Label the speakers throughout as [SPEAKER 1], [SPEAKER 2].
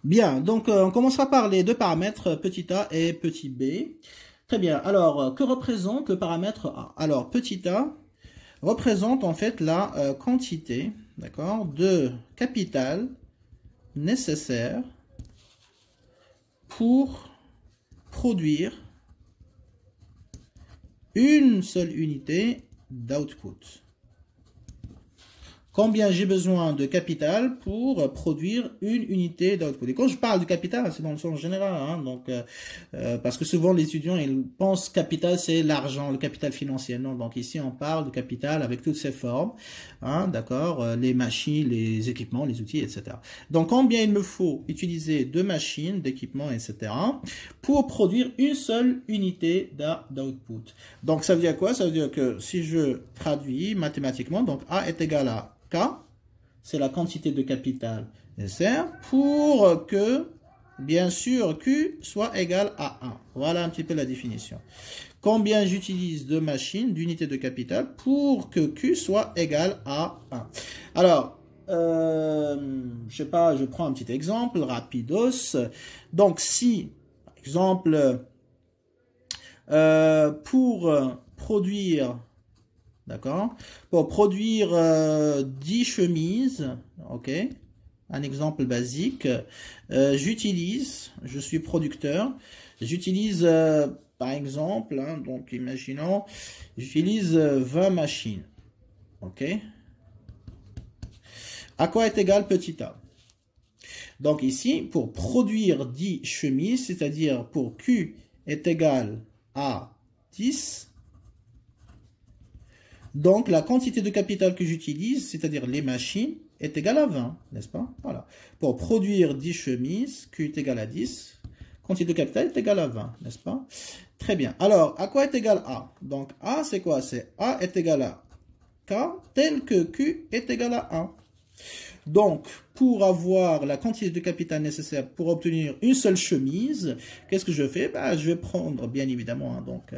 [SPEAKER 1] Bien, donc on commencera par les deux paramètres petit a et petit b. Très bien, alors que représente le paramètre a? Alors petit a représente en fait la quantité, d'accord, de capital nécessaire pour produire une seule unité d'output. Combien j'ai besoin de capital pour produire une unité d'output. Et quand je parle de capital, c'est dans le sens général, hein, donc, parce que souvent les étudiants ils pensent capital c'est l'argent, le capital financier. Non, donc ici on parle de capital avec toutes ses formes, hein, d'accord, les machines, les équipements, les outils, etc. Donc combien il me faut utiliser de machines, d'équipements, etc. pour produire une seule unité d'output. Donc ça veut dire quoi? Ça veut dire que si je traduis mathématiquement, donc A est égal à K, c'est la quantité de capital nécessaire pour que, bien sûr, Q soit égal à 1. Voilà un petit peu la définition. Combien j'utilise de machines, d'unités de capital pour que Q soit égal à 1. Alors, je sais pas, je prends un petit exemple, rapidos. Donc, si, par exemple, pour produire... D'accord? Pour produire 10 chemises, ok? Un exemple basique. Je suis producteur, j'utilise par exemple, hein, donc imaginons, j'utilise 20 machines, ok? À quoi est égal petit a? Donc ici, pour produire 10 chemises, c'est-à-dire pour Q est égal à 10, donc, la quantité de capital que j'utilise, c'est-à-dire les machines, est égale à 20, n'est-ce pas? Voilà. Pour produire 10 chemises, Q est égal à 10, quantité de capital est égale à 20, n'est-ce pas? Très bien. Alors, à quoi est égal A? Donc, A, c'est quoi? C'est A est égal à K, tel que Q est égal à 1. Donc, pour avoir la quantité de capital nécessaire pour obtenir une seule chemise, qu'est-ce que je fais? Ben, je vais prendre, bien évidemment, hein, donc...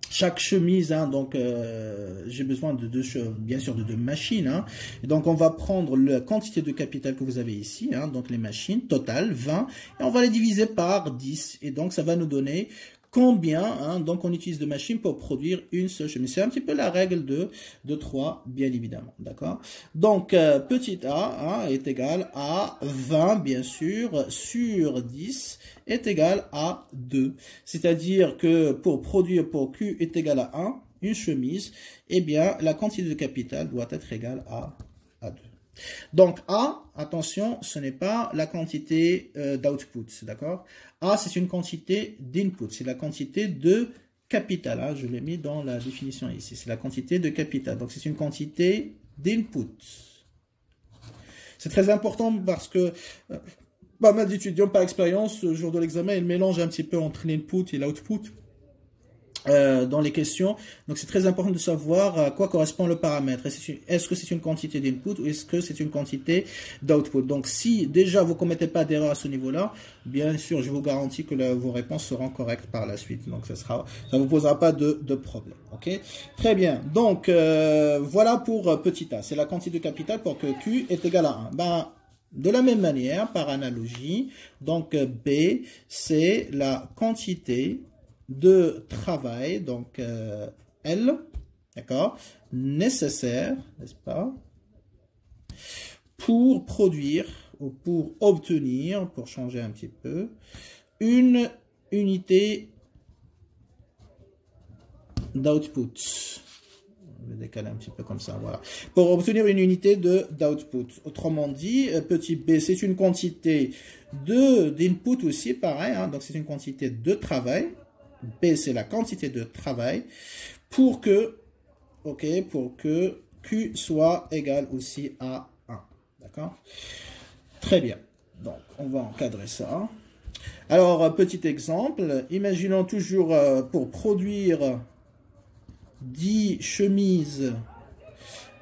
[SPEAKER 1] chaque chemise, hein, donc j'ai besoin de bien sûr de deux machines. Hein. Et donc on va prendre la quantité de capital que vous avez ici, hein, donc les machines, total 20, et on va les diviser par 10. Et donc ça va nous donner combien, hein, donc on utilise de machines pour produire une seule chemise. C'est un petit peu la règle de 3, bien évidemment, d'accord? Donc petit a, hein, est égal à 20, bien sûr, sur 10 est égal à 2. C'est-à-dire que pour produire pour Q est égal à 1, une chemise, eh bien la quantité de capital doit être égale à 2. Donc A, attention, ce n'est pas la quantité d'output, d'accord? A, c'est une quantité d'input, c'est la quantité de capital, hein, je l'ai mis dans la définition ici, c'est la quantité de capital, donc c'est une quantité d'input. C'est très important parce que pas mal d'étudiants par expérience, le jour de l'examen, ils mélangent un petit peu entre l'input et l'output dans les questions. Donc c'est très important de savoir à quoi correspond le paramètre. Est-ce que c'est une quantité d'input ou est-ce que c'est une quantité d'output? Donc si déjà vous ne commettez pas d'erreur à ce niveau-là, bien sûr je vous garantis que vos réponses seront correctes par la suite. Donc ça vous posera pas de problème. Ok? Très bien. Donc voilà pour petit a. C'est la quantité de capital pour que Q est égal à 1. Ben, de la même manière, par analogie, donc B, c'est la quantité de travail, donc L, d'accord, nécessaire, n'est-ce pas, pour produire ou pour obtenir, pour changer un petit peu, une unité d'output. Je vais décaler un petit peu comme ça, voilà. Pour obtenir une unité d'output. Autrement dit, petit b, c'est une quantité d'input aussi, pareil, hein, donc c'est une quantité de travail. B, c'est la quantité de travail pour que, ok, pour que Q soit égal aussi à 1. D'accord? Très bien. Donc, on va encadrer ça. Alors, petit exemple. Imaginons toujours pour produire 10 chemises.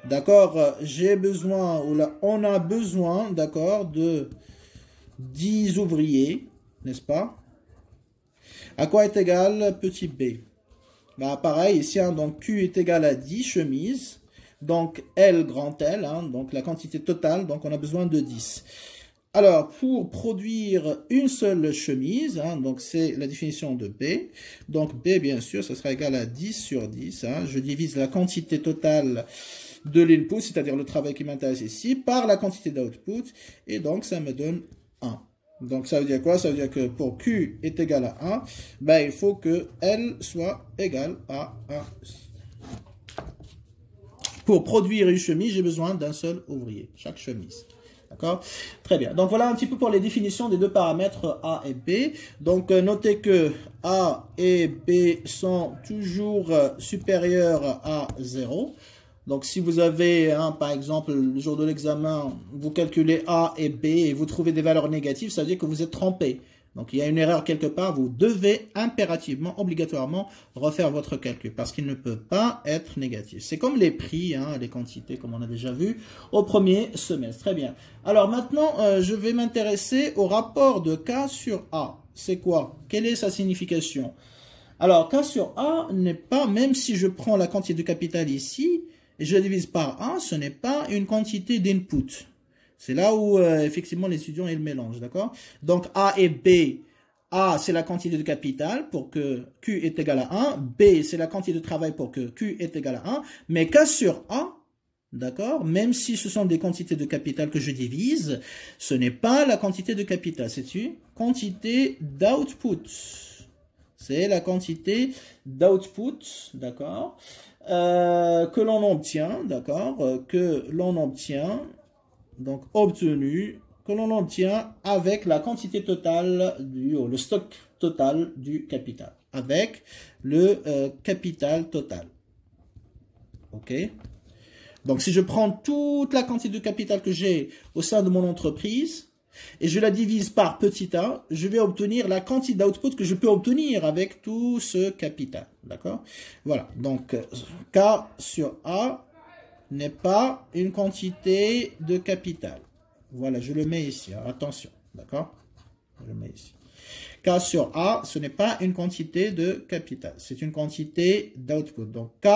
[SPEAKER 1] D'accord? J'ai besoin, ou là, on a besoin, d'accord, de 10 ouvriers, n'est-ce pas? À quoi est égal petit b? Bah, pareil, ici, hein, donc Q est égal à 10 chemises. Donc L, grand L, hein, donc la quantité totale, donc on a besoin de 10. Alors, pour produire une seule chemise, hein, donc c'est la définition de B. Donc, B, bien sûr, ça sera égal à 10 sur 10. Hein. Je divise la quantité totale de l'input, c'est-à-dire le travail qui m'intéresse ici, par la quantité d'output. Et donc, ça me donne 1. Donc, ça veut dire quoi? Ça veut dire que pour Q est égal à 1, ben, il faut que L soit égal à 1. Pour produire une chemise, j'ai besoin d'un seul ouvrier, chaque chemise. D'accord? Très bien. Donc, voilà un petit peu pour les définitions des deux paramètres A et B. Donc, notez que A et B sont toujours supérieurs à 0. Donc, si vous avez, par exemple, le jour de l'examen, vous calculez A et B et vous trouvez des valeurs négatives, ça veut dire que vous êtes trompé. Donc, il y a une erreur quelque part, vous devez impérativement, obligatoirement, refaire votre calcul parce qu'il ne peut pas être négatif. C'est comme les prix, hein, les quantités, comme on a déjà vu au premier semestre. Très bien. Alors maintenant, je vais m'intéresser au rapport de K sur A. C'est quoi? Quelle est sa signification? Alors, K sur A n'est pas, même si je prends la quantité de capital ici, et je la divise par 1, ce n'est pas une quantité d'input. C'est là où, effectivement, les étudiants, ils mélangent, d'accord? Donc, A et B, A, c'est la quantité de capital pour que Q est égal à 1. B, c'est la quantité de travail pour que Q est égal à 1. Mais K sur A, d'accord? Même si ce sont des quantités de capital que je divise, ce n'est pas la quantité de capital, c'est une quantité d'output. C'est la quantité d'output, d'accord? Que l'on obtient, d'accord? Que l'on obtient, donc obtenu, que l'on obtient avec la quantité totale le stock total du capital, avec le capital total. Ok? Donc, si je prends toute la quantité de capital que j'ai au sein de mon entreprise et je la divise par petit a, je vais obtenir la quantité d'output que je peux obtenir avec tout ce capital. D'accord? Voilà. Donc, K sur A n'est pas une quantité de capital. Voilà, je le mets ici. Alors, attention. D'accord? Je le mets ici. K sur A, ce n'est pas une quantité de capital. C'est une quantité d'output. Donc, K,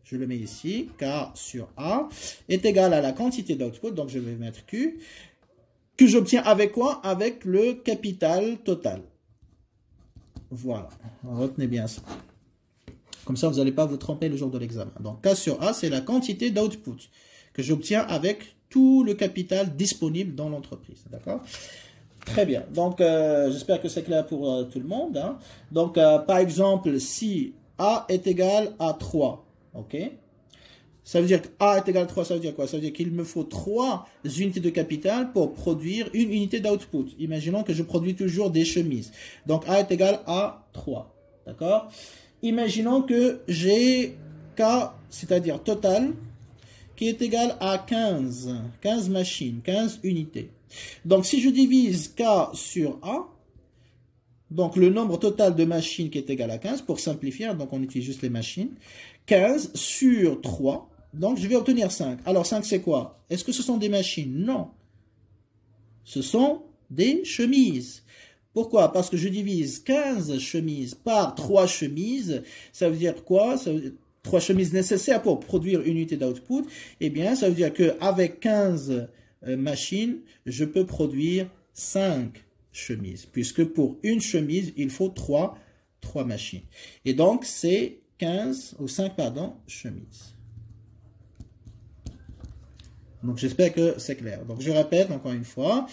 [SPEAKER 1] je le mets ici. K sur A est égal à la quantité d'output. Donc, je vais mettre Q. Que j'obtiens avec quoi? Avec le capital total. Voilà. Retenez bien ça. Comme ça, vous n'allez pas vous tromper le jour de l'examen. Donc, K sur A, c'est la quantité d'output que j'obtiens avec tout le capital disponible dans l'entreprise. D'accord? Très bien. Donc, j'espère que c'est clair pour tout le monde. Hein. Donc, par exemple, si A est égal à 3, ok? Ça veut dire que A est égal à 3, ça veut dire quoi? Ça veut dire qu'il me faut 3 unités de capital pour produire une unité d'output. Imaginons que je produis toujours des chemises. Donc, A est égal à 3. D'accord? Imaginons que j'ai K, c'est-à-dire total, qui est égal à 15 machines, 15 unités. Donc, si je divise K sur A, donc le nombre total de machines qui est égal à 15, pour simplifier, donc on utilise juste les machines, 15 sur 3, donc je vais obtenir 5. Alors 5 c'est quoi? Est-ce que ce sont des machines? Non. Ce sont des chemises. Pourquoi? Parce que je divise 15 chemises par 3 chemises, ça veut dire quoi? Ça veut dire 3 chemises nécessaires pour produire une unité d'output. Eh bien, ça veut dire qu'avec 15 machines, je peux produire 5 chemises, puisque pour une chemise, il faut 3 machines. Et donc, c'est 5 chemises. Donc, j'espère que c'est clair. Donc, je répète encore une fois.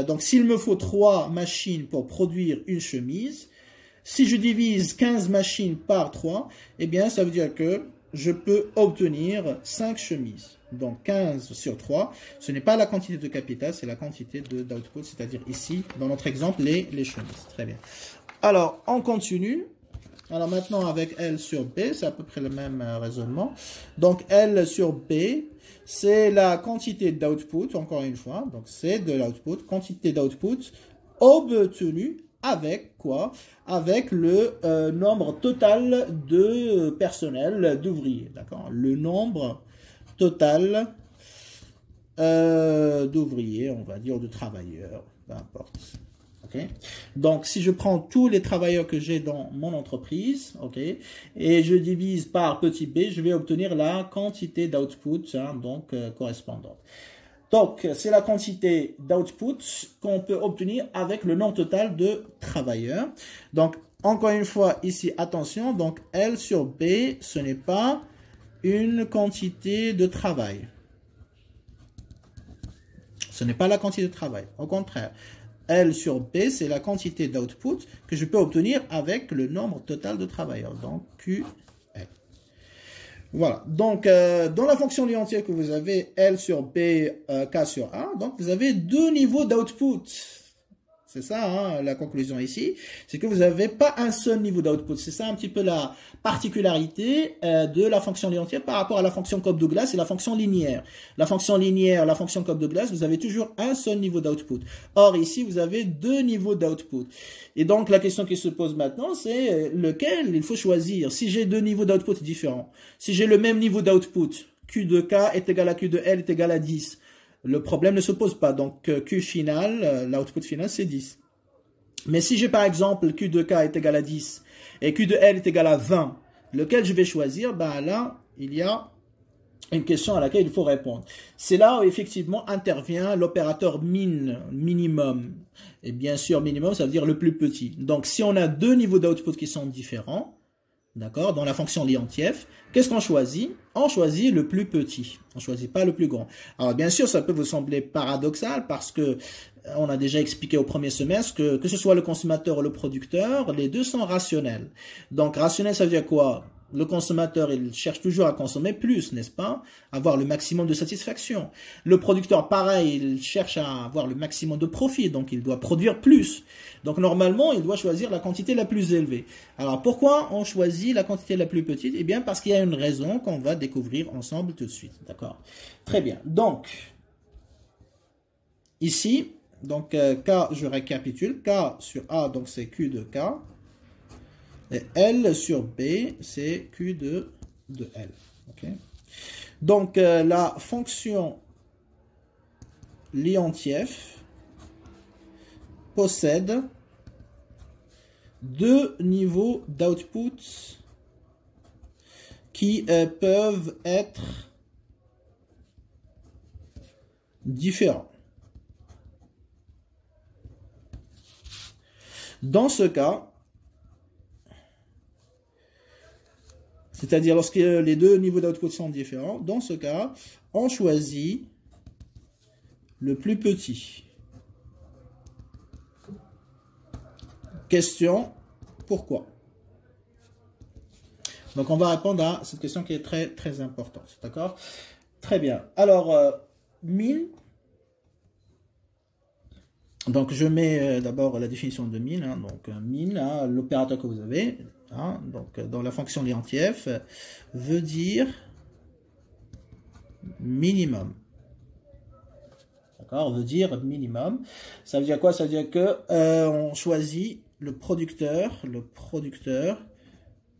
[SPEAKER 1] Donc, s'il me faut 3 machines pour produire une chemise, si je divise 15 machines par 3, eh bien, ça veut dire que je peux obtenir 5 chemises. Donc, 15 sur 3, ce n'est pas la quantité de capital, c'est la quantité d'output, c'est-à-dire ici, dans notre exemple, les chemises. Très bien. Alors, on continue. Alors, maintenant, avec L sur B, c'est à peu près le même raisonnement. Donc, L sur B, c'est la quantité d'output, encore une fois. Donc, c'est de l'output, quantité d'output obtenue avec quoi? Avec le nombre total de personnel, d'ouvriers. D'accord? Le nombre total d'ouvriers, on va dire, de travailleurs, peu importe. Okay? Donc, si je prends tous les travailleurs que j'ai dans mon entreprise, ok, et je divise par petit b, je vais obtenir la quantité d'output, hein, donc correspondante. Donc, c'est la quantité d'output qu'on peut obtenir avec le nombre total de travailleurs. Donc, encore une fois, ici, attention, donc L sur B, ce n'est pas une quantité de travail. Ce n'est pas la quantité de travail. Au contraire, L sur B, c'est la quantité d'output que je peux obtenir avec le nombre total de travailleurs. Donc, QL. Voilà. Donc, dans la fonction Lie entière que vous avez, L sur B, K sur A, donc vous avez deux niveaux d'output. C'est ça, hein, la conclusion ici. C'est que vous n'avez pas un seul niveau d'output. C'est ça un petit peu la particularité de la fonction Lie entière par rapport à la fonction Cobb-Douglas et la fonction linéaire. La fonction linéaire, la fonction Cobb-Douglas, vous avez toujours un seul niveau d'output. Or, ici, vous avez deux niveaux d'output. Et donc, la question qui se pose maintenant, c'est lequel il faut choisir. Si j'ai deux niveaux d'output différents, si j'ai le même niveau d'output, Q de K est égal à Q de L est égal à 10, le problème ne se pose pas. Donc, Q final, l'output final, c'est 10. Mais si j'ai par exemple Q de K est égal à 10 et Q de L est égal à 20, lequel je vais choisir? Ben là, il y a une question à laquelle il faut répondre. C'est là où effectivement intervient l'opérateur minimum. Et bien sûr, minimum, ça veut dire le plus petit. Donc, si on a deux niveaux d'output qui sont différents, d'accord, dans la fonction Lie entière, qu'est-ce qu'on choisit? On choisit le plus petit. On ne choisit pas le plus grand. Alors, bien sûr, ça peut vous sembler paradoxal parce que on a déjà expliqué au premier semestre que ce soit le consommateur ou le producteur, les deux sont rationnels. Donc, rationnel, ça veut dire quoi? Le consommateur, il cherche toujours à consommer plus, n'est-ce pas? Avoir le maximum de satisfaction. Le producteur, pareil, il cherche à avoir le maximum de profit, donc il doit produire plus. Donc normalement, il doit choisir la quantité la plus élevée. Alors pourquoi on choisit la quantité la plus petite? Eh bien parce qu'il y a une raison qu'on va découvrir ensemble tout de suite. D'accord? Très bien. Donc, ici, donc K, je récapitule, K sur A, donc c'est Q de K. Et L sur B, c'est Q de L. Okay. Donc, la fonction Lie entière possède deux niveaux d'output qui peuvent être différents. Dans ce cas, c'est-à-dire lorsque les deux niveaux d'output sont différents, dans ce cas, on choisit le plus petit. Question, pourquoi? Donc on va répondre à cette question qui est très très importante, d'accord? Très bien. Alors, min, donc je mets d'abord la définition de min, hein, donc min, hein, l'opérateur que vous avez, hein, donc dans la fonction Lie entière, veut dire minimum. D'accord, veut dire minimum. Ça veut dire quoi? Ça veut dire que on choisit le producteur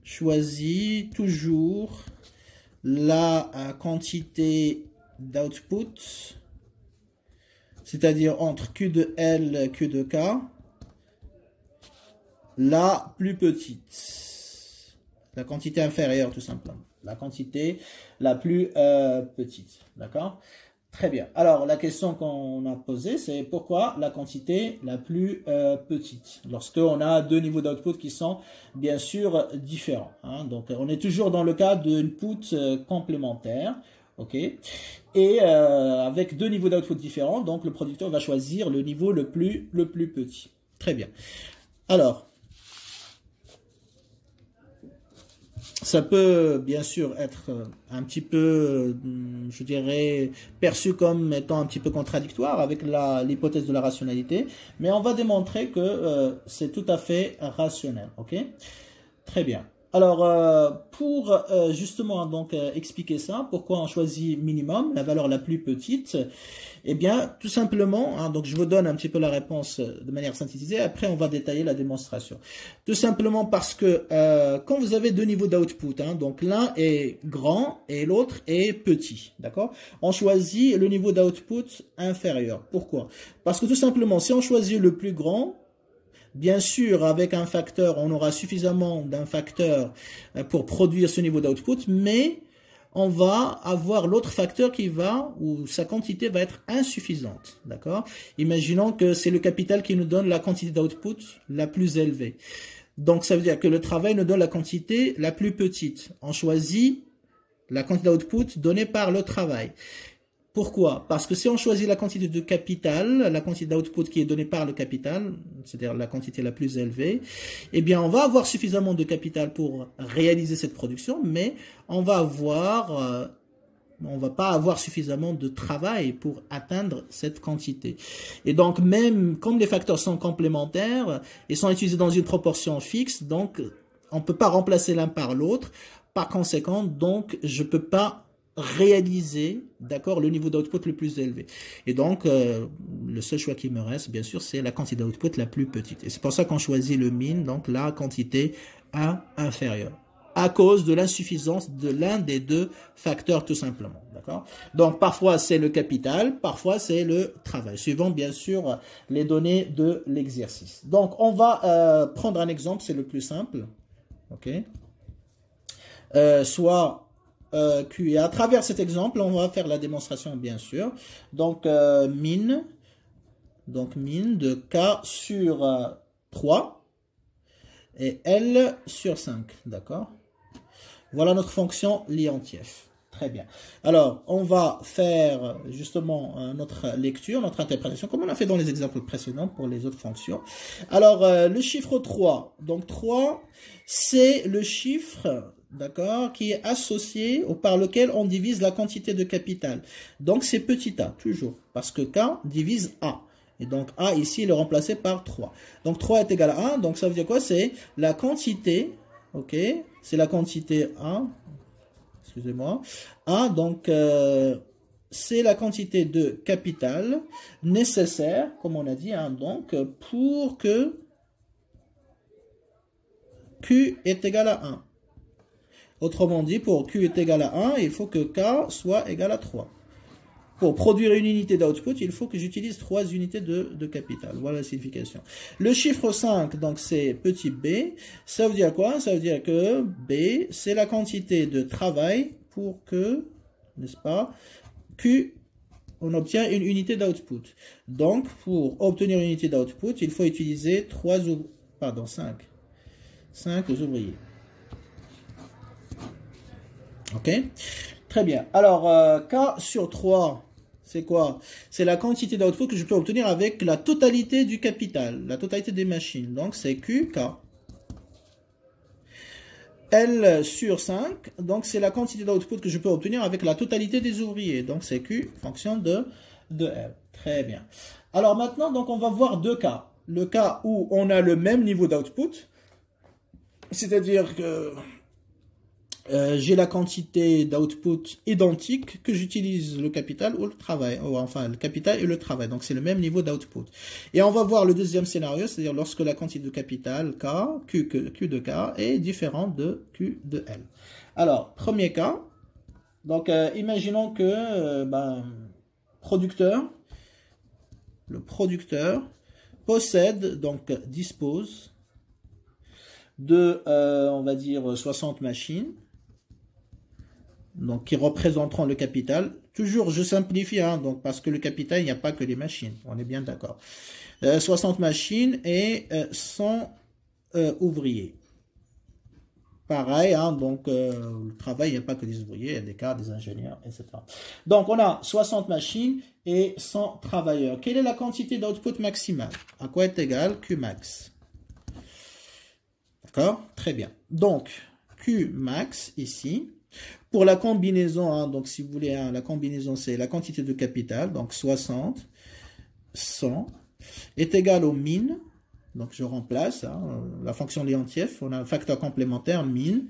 [SPEAKER 1] choisit toujours la quantité d'output, c'est-à-dire entre Q de L et Q de K, la plus petite, la quantité inférieure tout simplement, la quantité la plus petite, d'accord? Très bien. Alors, la question qu'on a posée, c'est pourquoi la quantité la plus petite, lorsqu'on a deux niveaux d'output qui sont bien sûr différents, hein? Donc, on est toujours dans le cas d'input complémentaire, ok? Et avec deux niveaux d'output différents, donc le producteur va choisir le niveau le plus petit. Très bien. Alors, ça peut bien sûr être un petit peu, je dirais, perçu comme étant un petit peu contradictoire avec l'hypothèse de la rationalité, mais on va démontrer que c'est tout à fait rationnel, ok? Très bien. Alors, pour justement donc expliquer ça, pourquoi on choisit minimum, la valeur la plus petite, eh bien, tout simplement, hein, donc je vous donne un petit peu la réponse de manière synthétisée, après on va détailler la démonstration. Tout simplement parce que quand vous avez deux niveaux d'output, hein, donc l'un est grand et l'autre est petit, d'accord? On choisit le niveau d'output inférieur. Pourquoi? Parce que tout simplement, si on choisit le plus grand, bien sûr, avec un facteur, on aura suffisamment d'un facteur pour produire ce niveau d'output, mais on va avoir l'autre facteur où sa quantité va être insuffisante, d'accord? Imaginons que c'est le capital qui nous donne la quantité d'output la plus élevée. Donc, ça veut dire que le travail nous donne la quantité la plus petite. On choisit la quantité d'output donnée par le travail. Pourquoi? Parce que si on choisit la quantité de capital, la quantité d'output qui est donnée par le capital, c'est-à-dire la quantité la plus élevée, eh bien, on va avoir suffisamment de capital pour réaliser cette production, mais on va pas avoir suffisamment de travail pour atteindre cette quantité. Et donc, même comme les facteurs sont complémentaires et sont utilisés dans une proportion fixe, donc, on ne peut pas remplacer l'un par l'autre. Par conséquent, donc, je ne peux pas réaliser, d'accord, le niveau d'output le plus élevé. Et donc, le seul choix qui me reste, bien sûr, c'est la quantité d'output la plus petite. Et c'est pour ça qu'on choisit le min, donc la quantité inférieure, à cause de l'insuffisance de l'un des deux facteurs, tout simplement, d'accord? Donc, parfois, c'est le capital, parfois, c'est le travail, suivant, bien sûr, les données de l'exercice. Donc, on va prendre un exemple, c'est le plus simple, ok? Soit Q. Et à travers cet exemple, on va faire la démonstration, bien sûr. Donc, min de K sur 3 et L sur 5. D'accord? Voilà notre fonction Liontiev. Très bien. Alors, on va faire justement notre lecture, notre interprétation, comme on a fait dans les exemples précédents pour les autres fonctions. Alors, le chiffre 3. Donc, 3, c'est le chiffre, d'accord, qui est associé ou par lequel on divise la quantité de capital. Donc, c'est petit a, toujours, parce que K divise A. Et donc, A, ici, il est remplacé par 3. Donc, 3 est égal à 1. Donc, ça veut dire quoi? C'est la quantité, ok, c'est la quantité A. Excusez-moi. A, donc, c'est la quantité de capital nécessaire, comme on a dit, hein, donc, pour que Q est égal à 1. Autrement dit, pour Q est égal à 1, il faut que K soit égal à 3. Pour produire une unité d'output, il faut que j'utilise 3 unités de capital. Voilà la signification. Le chiffre 5, donc c'est petit b. Ça veut dire quoi? Ça veut dire que B, c'est la quantité de travail pour que, n'est-ce pas, Q, on obtient une unité d'output. Donc, pour obtenir une unité d'output, il faut utiliser 5 ouvriers. Ok? Très bien. Alors, K sur 3, c'est quoi? C'est la quantité d'output que je peux obtenir avec la totalité du capital, la totalité des machines. Donc, c'est QK. L sur 5, donc c'est la quantité d'output que je peux obtenir avec la totalité des ouvriers. Donc, c'est Q, fonction de L. Très bien. Alors, maintenant, donc on va voir deux cas. Le cas où on a le même niveau d'output, c'est-à-dire que j'ai la quantité d'output identique que j'utilise le capital ou le travail, ou enfin le capital et le travail. Donc c'est le même niveau d'output. Et on va voir le deuxième scénario, c'est-à-dire lorsque la quantité de capital Q de K est différente de Q de L. Alors, premier cas, donc imaginons que le producteur possède, donc dispose de, on va dire, 60 machines, donc qui représenteront le capital. Toujours, je simplifie, hein, donc, parce que le capital, il n'y a pas que les machines, on est bien d'accord. 60 machines et 100 ouvriers. Pareil, hein, donc le travail, il n'y a pas que des ouvriers, il y a des cadres, des ingénieurs, etc. Donc, on a 60 machines et 100 travailleurs. Quelle est la quantité d'output maximale? À quoi est égal Qmax? D'accord? Très bien. Donc, Qmax ici. Pour la combinaison, hein, donc si vous voulez, hein, la combinaison, c'est la quantité de capital, donc 60, 100, est égal au min. Donc, je remplace hein, la fonction Liontiev. On a un facteur complémentaire, min,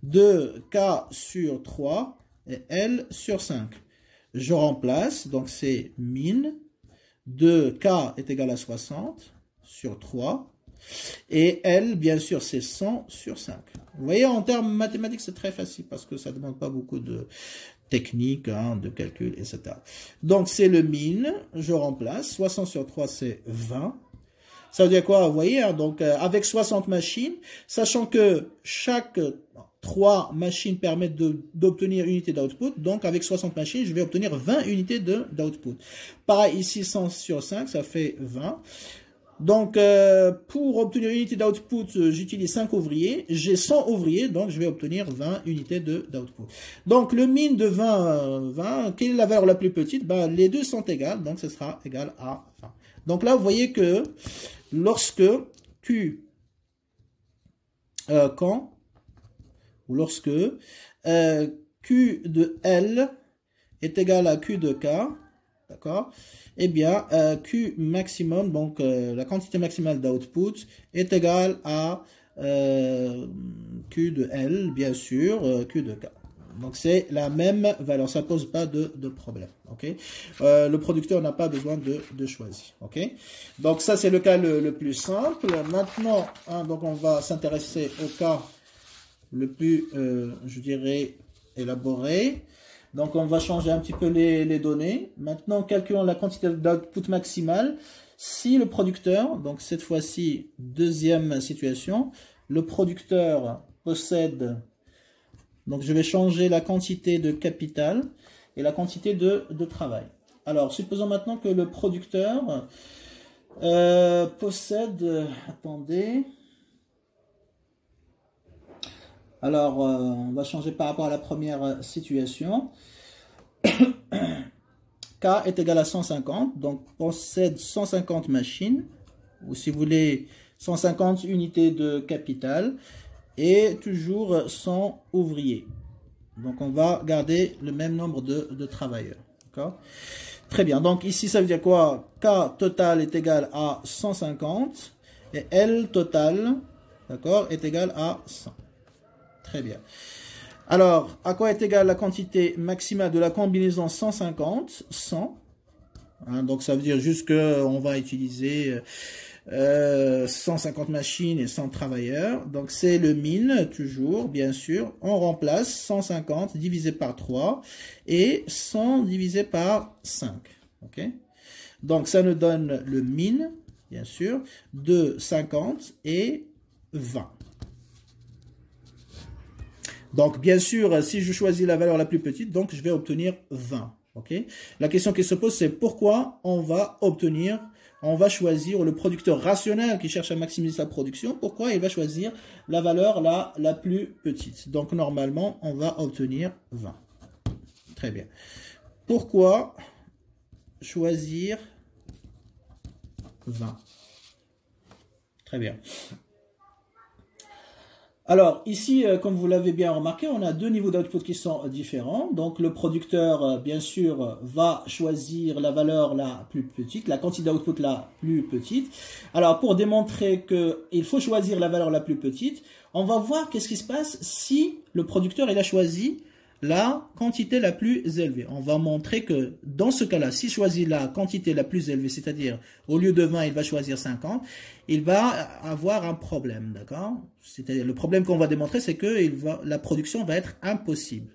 [SPEAKER 1] de K sur 3 et L sur 5. Je remplace, donc c'est min de K est égal à 60 sur 3. Et L, bien sûr, c'est 100 sur 5. Vous voyez, en termes mathématiques, c'est très facile parce que ça ne demande pas beaucoup de technique, hein, de calcul, etc. Donc, c'est le min, je remplace. 60 sur 3, c'est 20. Ça veut dire quoi? Vous voyez, hein, donc avec 60 machines, sachant que chaque 3 machines permettent d'obtenir unité d'output. Donc, avec 60 machines, je vais obtenir 20 unités d'output. Pareil, ici, 100 sur 5, ça fait 20. Donc, pour obtenir une unité d'output, j'utilise 5 ouvriers. J'ai 100 ouvriers, donc je vais obtenir 20 unités d'output. Donc, le min de 20, quelle est la valeur la plus petite? Ben, les deux sont égales, donc ce sera égal à 20. Donc là, vous voyez que lorsque Q, lorsque Q de L est égal à Q de K, d'accord? Eh bien, Q maximum, donc la quantité maximale d'output, est égale à Q de L, bien sûr, Q de K. Donc, c'est la même valeur, ça ne pose pas de problème. Okay? Le producteur n'a pas besoin de choisir. Okay? Donc, ça, c'est le cas le plus simple. Maintenant, hein, donc on va s'intéresser au cas le plus, je dirais, élaboré. Donc, on va changer un petit peu les données. Maintenant, calculons la quantité d'output maximale. Si le producteur, donc cette fois-ci, deuxième situation, le producteur possède, donc je vais changer la quantité de capital et la quantité de travail. Alors, supposons maintenant que le producteur possède, attendez, alors on va changer par rapport à la première situation. K est égal à 150, donc possède 150 machines, ou si vous voulez 150 unités de capital, et toujours 100 ouvriers. Donc on va garder le même nombre de travailleurs. D'accord? Très bien, donc ici ça veut dire quoi? K total est égal à 150, et L total, d'accord, est égal à 100. Très bien. Alors, à quoi est égale la quantité maximale de la combinaison 150, 100? Hein, donc, ça veut dire juste qu'on va utiliser 150 machines et 100 travailleurs. Donc, c'est le min, toujours, bien sûr. On remplace 150 divisé par 3 et 100 divisé par 5. Okay? Donc, ça nous donne le min, bien sûr, de 50 et 20. Donc, bien sûr, si je choisis la valeur la plus petite, donc je vais obtenir 20. Okay? La question qui se pose, c'est pourquoi on va choisir le producteur rationnel qui cherche à maximiser sa production, pourquoi il va choisir la valeur la plus petite. Donc, normalement, on va obtenir 20. Très bien. Pourquoi choisir 20? Très bien. Alors, ici, comme vous l'avez bien remarqué, on a deux niveaux d'output qui sont différents. Donc, le producteur, bien sûr, va choisir la valeur la plus petite, la quantité d'output la plus petite. Alors, pour démontrer qu'il faut choisir la valeur la plus petite, on va voir qu'est-ce qui se passe si le producteur il a choisi la quantité la plus élevée. On va montrer que dans ce cas-là, s'il choisit la quantité la plus élevée, c'est-à-dire au lieu de 20, il va choisir 50, il va avoir un problème, d'accord? C'est-à-dire le problème qu'on va démontrer, c'est que la production va être impossible,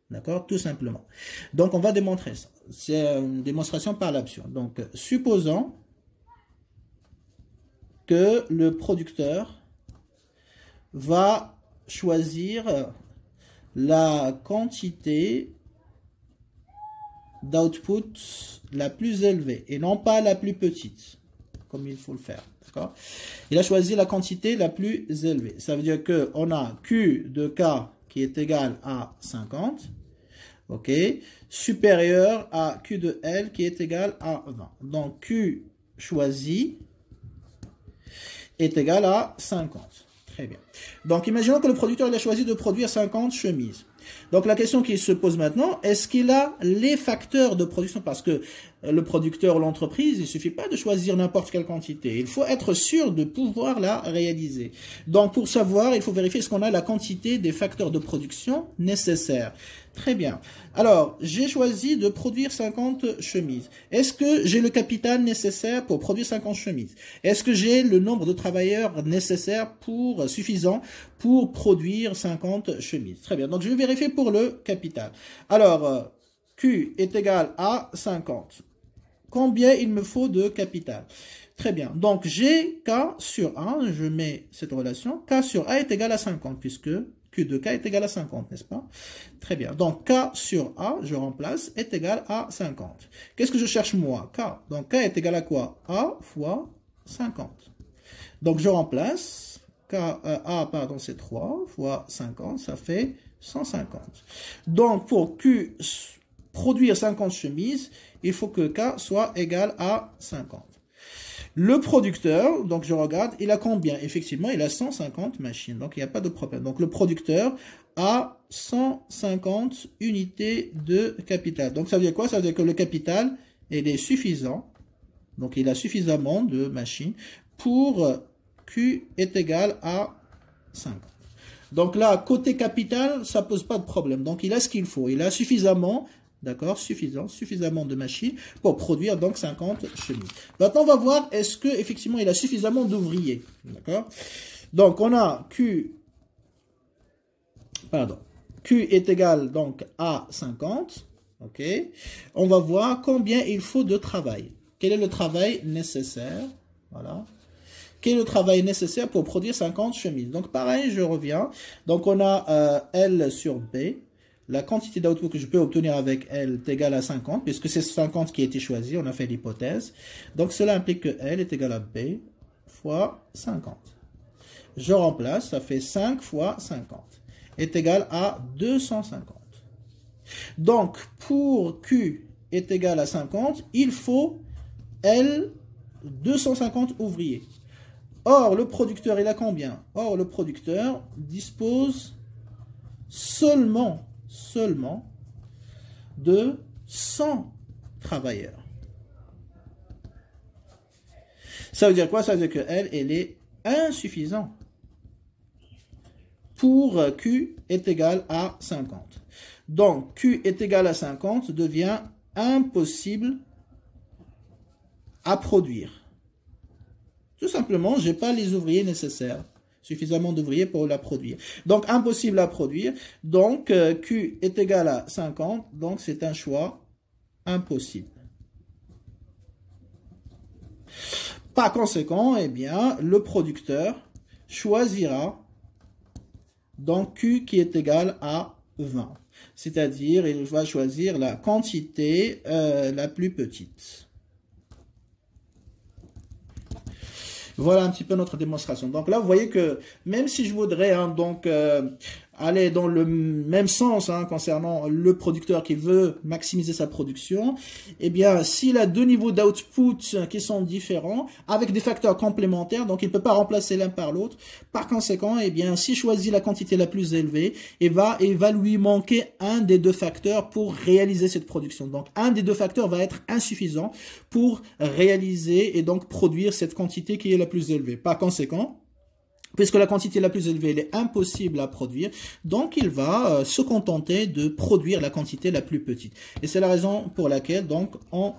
[SPEAKER 1] d'accord? Tout simplement. Donc, on va démontrer ça. C'est une démonstration par l'absurde. Donc, supposons que le producteur va choisir la quantité d'output la plus élevée et non pas la plus petite, comme il faut le faire. D'accord? Il a choisi la quantité la plus élevée. Ça veut dire qu'on a Q de K qui est égal à 50, ok, supérieur à Q de L qui est égal à 20. Donc Q choisi est égal à 50. Très bien. Donc, imaginons que le producteur il a choisi de produire 50 chemises. Donc, la question qui se pose maintenant, est-ce qu'il a les facteurs de production? Parce que le producteur ou l'entreprise, il ne suffit pas de choisir n'importe quelle quantité. Il faut être sûr de pouvoir la réaliser. Donc, pour savoir, il faut vérifier est-ce qu'on a la quantité des facteurs de production nécessaires. Très bien. Alors, j'ai choisi de produire 50 chemises. Est-ce que j'ai le capital nécessaire pour produire 50 chemises? Est-ce que j'ai le nombre de travailleurs nécessaire suffisant pour produire 50 chemises? Très bien. Donc, je vais vérifier pour le capital. Alors, Q est égal à 50. Combien il me faut de capital? Très bien. Donc, j'ai K sur A. Je mets cette relation. K sur A est égal à 50 puisque Q de K est égal à 50, n'est-ce pas? Très bien. Donc, K sur A, je remplace, est égal à 50. Qu'est-ce que je cherche moi? K. Donc, K est égal à quoi? A fois 50. Donc, je remplace. A, pardon, c'est 3 fois 50, ça fait 150. Donc, pour Q produire 50 chemises, il faut que K soit égal à 50. Le producteur, donc je regarde, il a combien? Effectivement, il a 150 machines, donc il n'y a pas de problème. Donc le producteur a 150 unités de capital. Donc ça veut dire quoi? Ça veut dire que le capital, il est suffisant. Donc il a suffisamment de machines pour Q est égal à 50. Donc là, côté capital, ça ne pose pas de problème. Donc il a ce qu'il faut. Il a suffisamment... D'accord, suffisamment de machines pour produire donc 50 chemises. Maintenant, on va voir est-ce que effectivement il a suffisamment d'ouvriers. D'accord. Donc on a Q est égal donc à 50. Ok. On va voir combien il faut de travail. Quel est le travail nécessaire? Voilà. Quel est le travail nécessaire pour produire 50 chemises? Donc pareil, je reviens. Donc on a L sur B. La quantité d'output que je peux obtenir avec L est égale à 50, puisque c'est 50 qui a été choisi, on a fait l'hypothèse. Donc cela implique que L est égal à B fois 50. Je remplace, ça fait 5 fois 50, est égal à 250. Donc pour Q est égal à 50, il faut L 250 ouvriers. Or, le producteur, il a combien? Or, le producteur dispose seulement de 100 travailleurs. Ça veut dire quoi? Ça veut dire que elle est insuffisante pour Q est égal à 50. Donc, Q est égal à 50 devient impossible à produire. Tout simplement, je n'ai pas les ouvriers nécessaires. Suffisamment d'ouvriers pour la produire. Donc, impossible à produire. Donc, Q est égal à 50. Donc, c'est un choix impossible. Par conséquent, eh bien, le producteur choisira donc Q qui est égal à 20. C'est-à-dire, il va choisir la quantité la plus petite. Voilà un petit peu notre démonstration. Donc là, vous voyez que même si je voudrais aller dans le même sens concernant le producteur qui veut maximiser sa production, eh bien, s'il a deux niveaux d'output qui sont différents, avec des facteurs complémentaires, donc il ne peut pas remplacer l'un par l'autre. Par conséquent, eh bien, s'il choisit la quantité la plus élevée, il va lui manquer un des deux facteurs pour réaliser cette production. Donc, un des deux facteurs va être insuffisant pour réaliser et donc produire cette quantité qui est la plus élevée. Par conséquent, puisque la quantité la plus élevée elle est impossible à produire, donc il va se contenter de produire la quantité la plus petite. Et c'est la raison pour laquelle donc on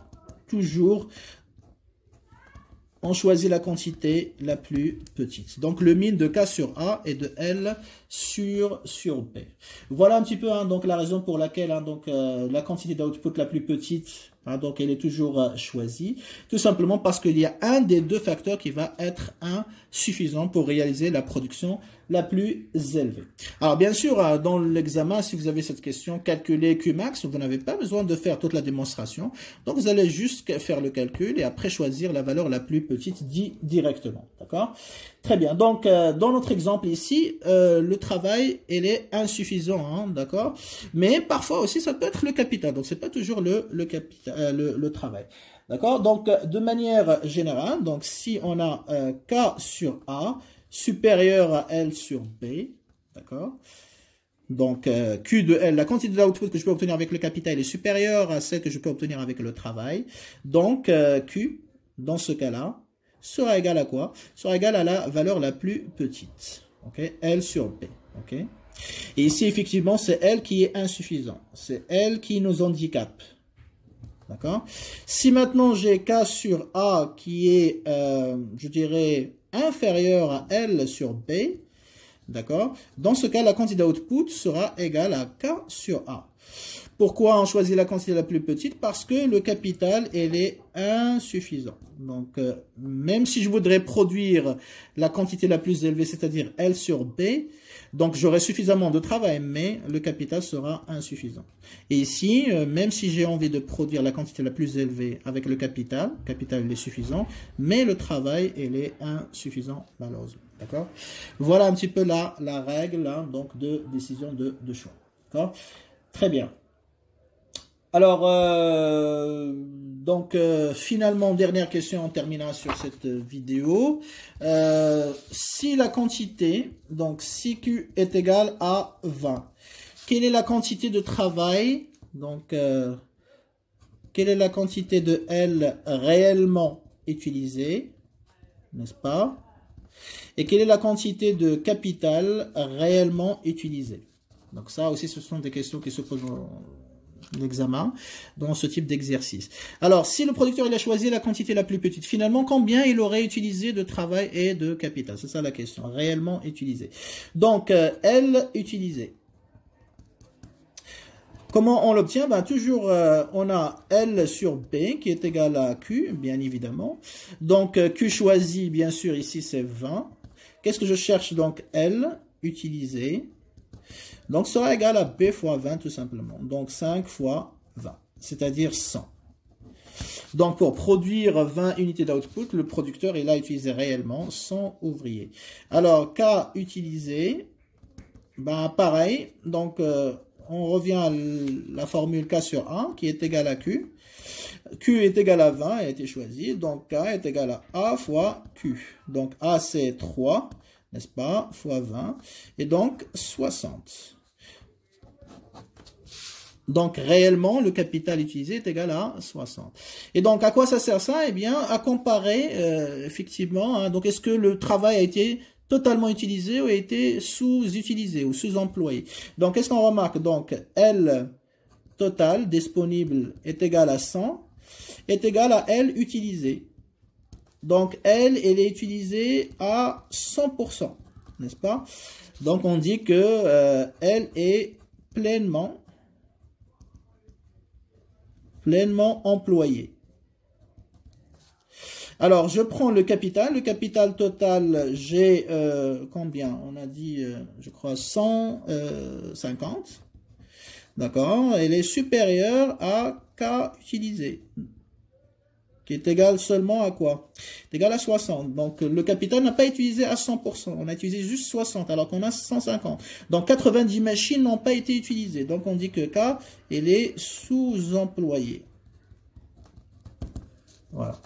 [SPEAKER 1] choisit la quantité la plus petite. Donc le min de K sur A et de L sur B. Voilà un petit peu donc la raison pour laquelle la quantité d'output la plus petite, donc elle est toujours choisie, tout simplement parce qu'il y a un des deux facteurs qui va être insuffisant pour réaliser la production la plus élevée. Alors bien sûr, dans l'examen, si vous avez cette question, calculer Qmax, vous n'avez pas besoin de faire toute la démonstration. Donc vous allez juste faire le calcul et après choisir la valeur la plus petite directement. D'accord? Très bien. Donc dans notre exemple ici, le travail il est insuffisant, d'accord? Mais parfois aussi ça peut être le capital. Donc c'est pas toujours le travail. D'accord? Donc de manière générale, donc si on a K sur A supérieur à L sur B, d'accord? Donc Q de L, la quantité d'output que je peux obtenir avec le capital est supérieure à celle que je peux obtenir avec le travail. Donc Q, dans ce cas-là, sera égal à quoi? Sera égal à la valeur la plus petite. Ok? L sur B. Ok? Et ici, effectivement, c'est L qui est insuffisant. C'est L qui nous handicape. D'accord? Si maintenant j'ai K sur A qui est, je dirais, inférieur à L sur B, d'accord? Dans ce cas, la quantité d'output sera égale à K sur A. Pourquoi on choisit la quantité la plus petite? Parce que le capital, il est insuffisant. Donc, même si je voudrais produire la quantité la plus élevée, c'est-à-dire L sur B, Donc, j'aurai suffisamment de travail, mais le capital sera insuffisant. Et ici, même si j'ai envie de produire la quantité la plus élevée avec le capital il est suffisant, mais le travail, il est insuffisant, malheureusement. D'accord? Voilà un petit peu la règle hein, donc de décision de choix. D'accord? Très bien. Alors, finalement, dernière question, on terminera sur cette vidéo. Si la quantité, donc si Q est égal à 20, quelle est la quantité de travail, donc quelle est la quantité de L réellement utilisée, n'est-ce pas? Et quelle est la quantité de capital réellement utilisée? Donc ça aussi, ce sont des questions qui se posent l'examen dans ce type d'exercice. Alors, si le producteur il a choisi la quantité la plus petite, finalement, combien il aurait utilisé de travail et de capital? C'est ça la question, réellement utilisé. Donc, L utilisé. Comment on l'obtient? Ben, toujours, on a L sur B qui est égal à Q, bien évidemment. Donc, Q choisi, bien sûr, ici, c'est 20. Qu'est-ce que je cherche? Donc, L utilisé. Donc, sera égal à B fois 20, tout simplement. Donc, 5 fois 20, c'est-à-dire 100. Donc, pour produire 20 unités d'output, le producteur, il a utilisé réellement 100 ouvriers. Alors, K utilisé, ben, pareil. Donc, on revient à la formule K sur A, qui est égale à Q. Q est égal à 20, a été choisi. Donc, K est égal à A fois Q. Donc, A, c'est 3, n'est-ce pas, fois 20. Et donc, 60. Donc, réellement, le capital utilisé est égal à 60. Et donc, à quoi ça sert ça? Eh bien, à comparer, effectivement, hein, donc, est-ce que le travail a été totalement utilisé ou a été sous-utilisé ou sous-employé? Donc, qu'est-ce qu'on remarque? Donc, L total disponible est égal à 100, est égal à L utilisé. Donc, L, elle est utilisée à 100%, n'est-ce pas? Donc, on dit que L est pleinement employé. Alors, je prends le capital. Le capital total, j'ai combien? On a dit, je crois, 150. D'accord? Elle est supérieure à K utilisé, qui est égal seulement à quoi? C'est égal à 60. Donc, le capital n'a pas utilisé à 100%. On a utilisé juste 60, alors qu'on a 150. Donc, 90 machines n'ont pas été utilisées. Donc, on dit que K, elle est sous-employée. Voilà.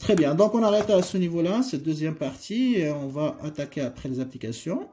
[SPEAKER 1] Très bien. Donc, on arrête à ce niveau-là, cette deuxième partie. Et on va attaquer après les applications.